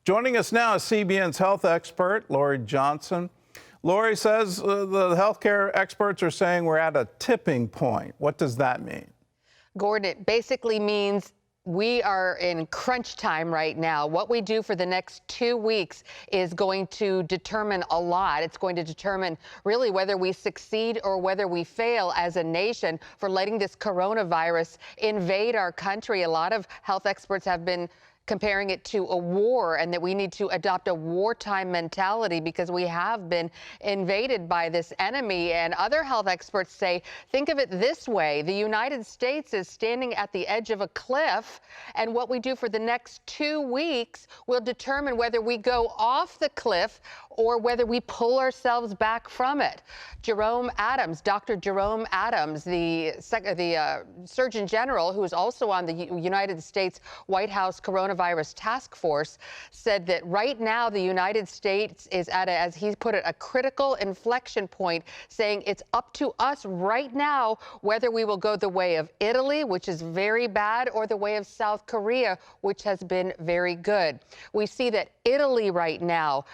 Joining us now is CBN's health expert, Lorie Johnson. Lorie says the healthcare experts are saying we're at a tipping point. What does that mean? Gordon, it basically means we are in crunch time right now. What we do for the next 2 weeks is going to determine a lot. It's going to determine really whether we succeed or whether we fail as a nation for letting this coronavirus invade our country. A lot of health experts have been comparing it to a war and that we need to adopt a wartime mentality because we have been invaded by this enemy. And other health experts say, think of it this way. The United States is standing at the edge of a cliff, and what we do for the next 2 weeks will determine whether we go off the cliff or whether we pull ourselves back from it. Jerome Adams, Dr. Jerome Adams, the Surgeon General, who is also on the United States White House Coronavirus Task Force, said that right now the United States is at, as he put it, a critical inflection point, saying it's up to us right now whether we will go the way of Italy, which is very bad, or the way of South Korea, which has been very good. We see that Italy right now,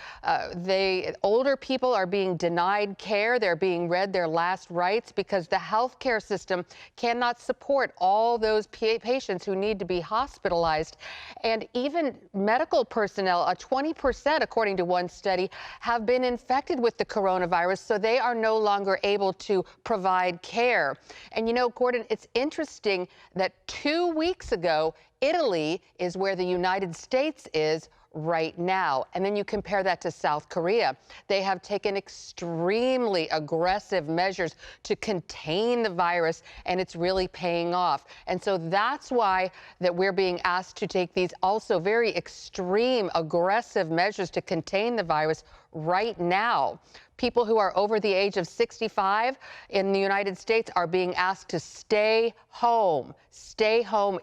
older people are being denied care. They're being read their last rites because the healthcare system cannot support all those patients who need to be hospitalized. And even medical personnel, 20%, according to one study, have been infected with the coronavirus, so they are no longer able to provide care. And you know, Gordon, it's interesting that 2 weeks ago, Italy is where the United States is right now. And then you compare that to South Korea. They have taken extremely aggressive measures to contain the virus, and it's really paying off. And so that's why that we're being asked to take these also very extreme, aggressive measures to contain the virus right now. People who are over the age of 65 in the United States are being asked to stay home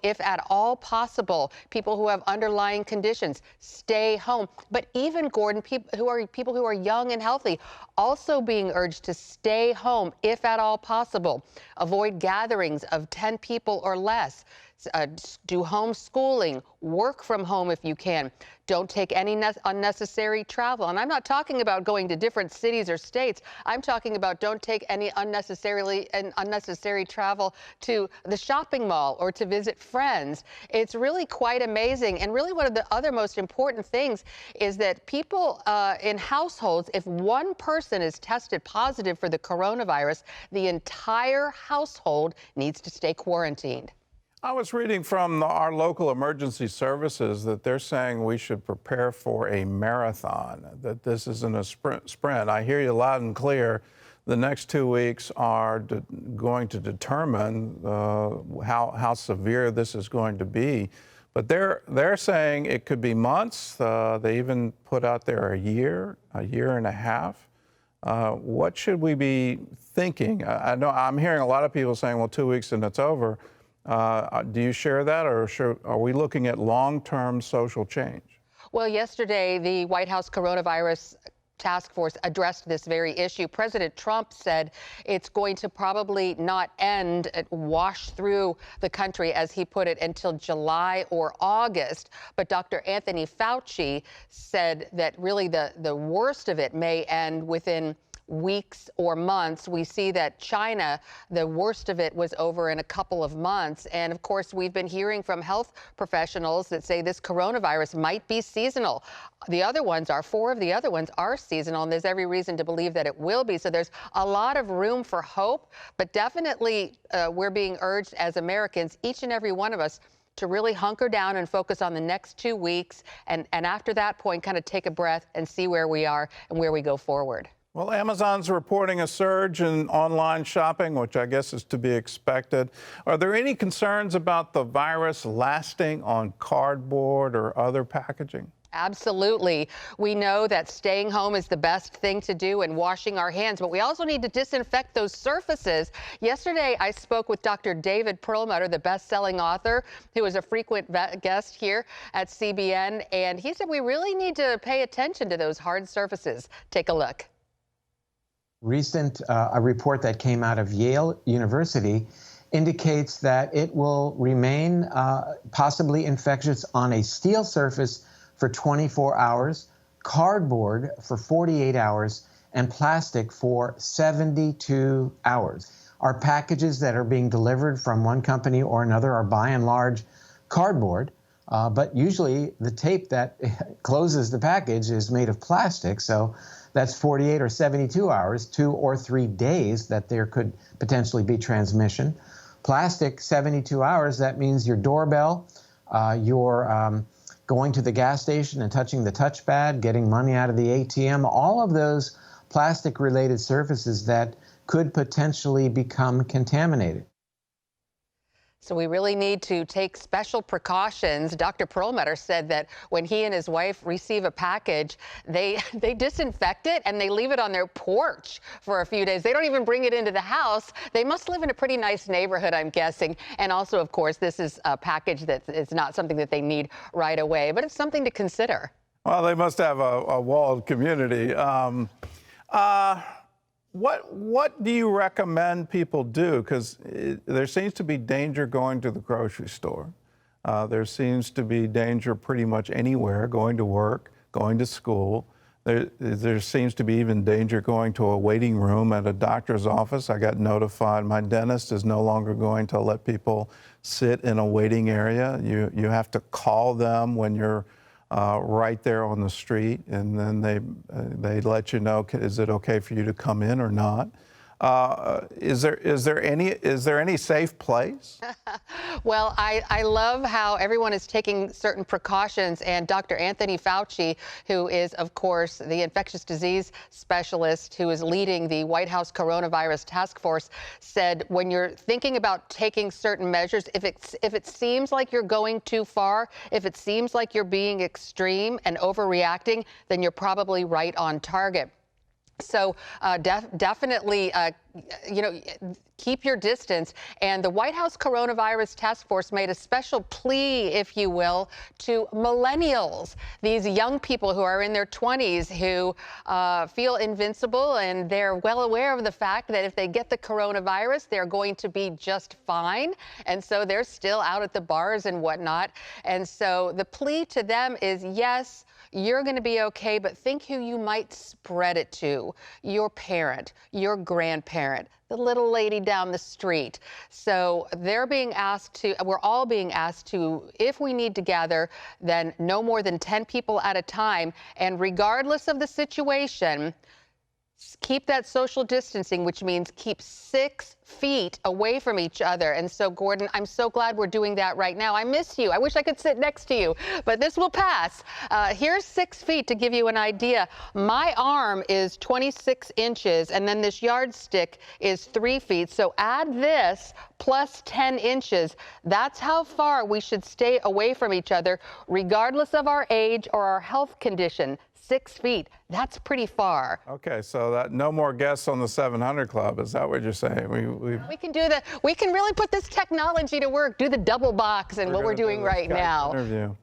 if at all possible. People who have underlying conditions, stay home. But even, Gordon, people who are young and healthy also being urged to stay home if at all possible. Avoid gatherings of 10 people or less. Do homeschooling, work from home if you can. Don't take any unnecessary travel. And I'm not talking about going to different cities or states. I'm talking about don't take any unnecessary travel to the shopping mall or to visit friends. It's really quite amazing. And really one of the other most important things is that people in households, if one person is tested positive for the coronavirus, the entire household needs to stay quarantined. I was reading from our local emergency services that they're saying we should prepare for a marathon, that this isn't a sprint. I hear you loud and clear. The next 2 weeks are going to determine how severe this is going to be. But they're saying it could be months. They even put out there a year and a half. What should we be thinking? I know I'm hearing a lot of people saying, well, 2 weeks and it's over. Do you share that, or are we looking at long-term social change? Well, yesterday, the White House Coronavirus Task Force addressed this very issue. President Trump said it's going to probably not wash through the country, as he put it, until July or August. But Dr. Anthony Fauci said that really the worst of it may end within weeks or months. We see that China, the worst of it was over in a couple of months. And of course, we've been hearing from health professionals that say this coronavirus might be seasonal. Four of the other ones are seasonal, and there's every reason to believe that it will be. So there's a lot of room for hope, but definitely we're being urged as Americans, each and every one of us, to really hunker down and focus on the next 2 weeks. And after that point, kind of take a breath and see where we are and where we go forward. Well, Amazon's reporting a surge in online shopping, which I guess is to be expected. Are there any concerns about the virus lasting on cardboard or other packaging? Absolutely. We know that staying home is the best thing to do and washing our hands, but we also need to disinfect those surfaces. Yesterday, I spoke with Dr. David Perlmutter, the best-selling author, who is a frequent guest here at CBN, and he said we really need to pay attention to those hard surfaces. Take a look. A report that came out of Yale University indicates that it will remain possibly infectious on a steel surface for 24 hours, cardboard for 48 hours, and plastic for 72 hours. Our packages that are being delivered from one company or another are by and large cardboard, but usually the tape that closes the package is made of plastic, so that's 48 or 72 hours, 2 or 3 days that there could potentially be transmission. Plastic, 72 hours, that means your doorbell, your going to the gas station and touching the touchpad, getting money out of the ATM, all of those plastic-related surfaces that could potentially become contaminated. So we really need to take special precautions. Dr. Perlmutter said that when he and his wife receive a package, they disinfect it and they leave it on their porch for a few days. They don't even bring it into the house. They must live in a pretty nice neighborhood, I'm guessing. And also, of course, this is a package that is not something that they need right away, but it's something to consider. Well, they must have a walled community. What do you recommend people do? Because there seems to be danger going to the grocery store. There seems to be danger pretty much anywhere, going to work, going to school. There seems to be even danger going to a waiting room at a doctor's office. I got notified my dentist is no longer going to let people sit in a waiting area. You have to call them when you're right there on the street, and then they let you know, is it okay for you to come in or not? Is there any safe place? Well, I love how everyone is taking certain precautions, and Dr. Anthony Fauci, who is, of course, the infectious disease specialist who is leading the White House coronavirus task force, said when you're thinking about taking certain measures, if it seems like you're going too far, if it seems like you're being extreme and overreacting, then you're probably right on target. So definitely, keep your distance. And the White House Coronavirus Task Force made a special plea, if you will, to millennials, these young people who are in their 20s who feel invincible, and they're well aware of the fact that if they get the coronavirus, they're going to be just fine. And so they're still out at the bars and whatnot. And so the plea to them is, yes, you're going to be okay, but think who you might spread it to. Your parent, your grandparent, the little lady down the street. So they're being asked to, we're all being asked to, if we need to gather, then no more than 10 people at a time. And regardless of the situation, keep that social distancing, which means keep 6 feet away from each other. And so, Gordon, I'm so glad we're doing that right now. I miss you. I wish I could sit next to you, but this will pass. Here's 6 feet to give you an idea. My arm is 26 inches, and then this yardstick is 3 feet. So add this plus 10 inches. That's how far we should stay away from each other, regardless of our age or our health condition. 6 feet. That's pretty far. Okay, so that no more guests on the 700 Club. Is that what you're saying? We can do that. We can really put this technology to work. Do the double box and what we're doing right now. Interview.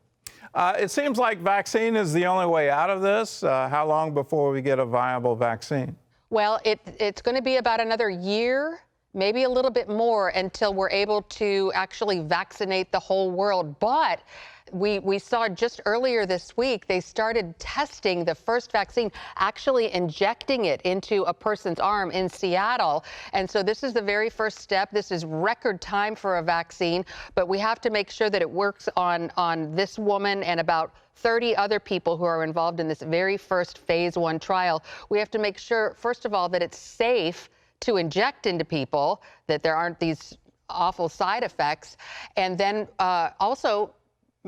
It seems like vaccine is the only way out of this. How long before we get a viable vaccine? Well, it's going to be about another year, maybe a little bit more, until we're able to actually vaccinate the whole world. But we saw just earlier this week, they started testing the first vaccine, actually injecting it into a person's arm in Seattle. And so this is the very first step. This is record time for a vaccine, but we have to make sure that it works on this woman and about 30 other people who are involved in this very first phase 1 trial. We have to make sure, first of all, that it's safe to inject into people, that there aren't these awful side effects, and then also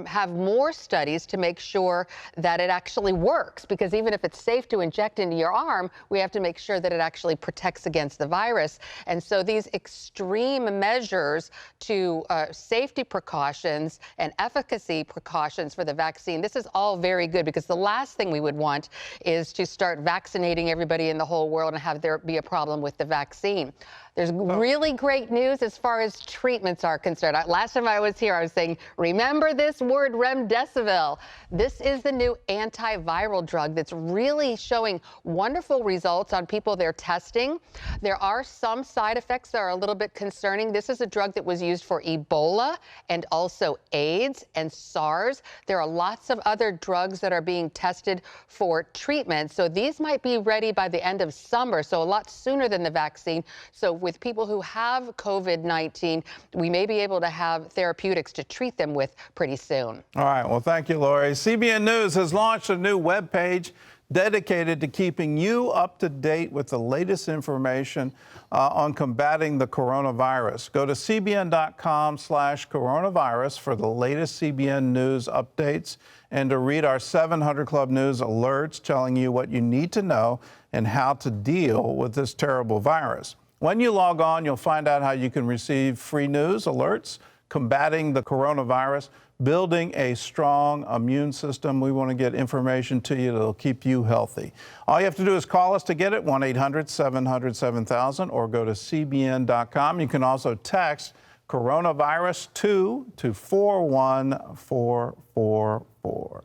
have more studies to make sure that it actually works, because even if it's safe to inject into your arm, we have to make sure that it actually protects against the virus. And so these extreme measures to safety precautions and efficacy precautions for the vaccine, this is all very good, because the last thing we would want is to start vaccinating everybody in the whole world and have there be a problem with the vaccine. There's really great news as far as treatments are concerned. Last time I was here, I was saying, remember this word, remdesivir. This is the new antiviral drug that's really showing wonderful results on people they're testing. There are some side effects that are a little bit concerning. This is a drug that was used for Ebola and also AIDS and SARS. There are lots of other drugs that are being tested for treatment. So these might be ready by the end of summer, so a lot sooner than the vaccine. So with people who have COVID-19, we may be able to have therapeutics to treat them with pretty soon. All right. Well, thank you, Lorie. CBN News has launched a new webpage dedicated to keeping you up to date with the latest information on combating the coronavirus. Go to cbn.com/coronavirus for the latest CBN News updates and to read our 700 Club News alerts telling you what you need to know and how to deal with this terrible virus. When you log on, you'll find out how you can receive free news alerts, combating the coronavirus, building a strong immune system. We want to get information to you that'll keep you healthy. All you have to do is call us to get it, 1-800-700-7000, or go to cbn.com. You can also text coronavirus 2 to 41444.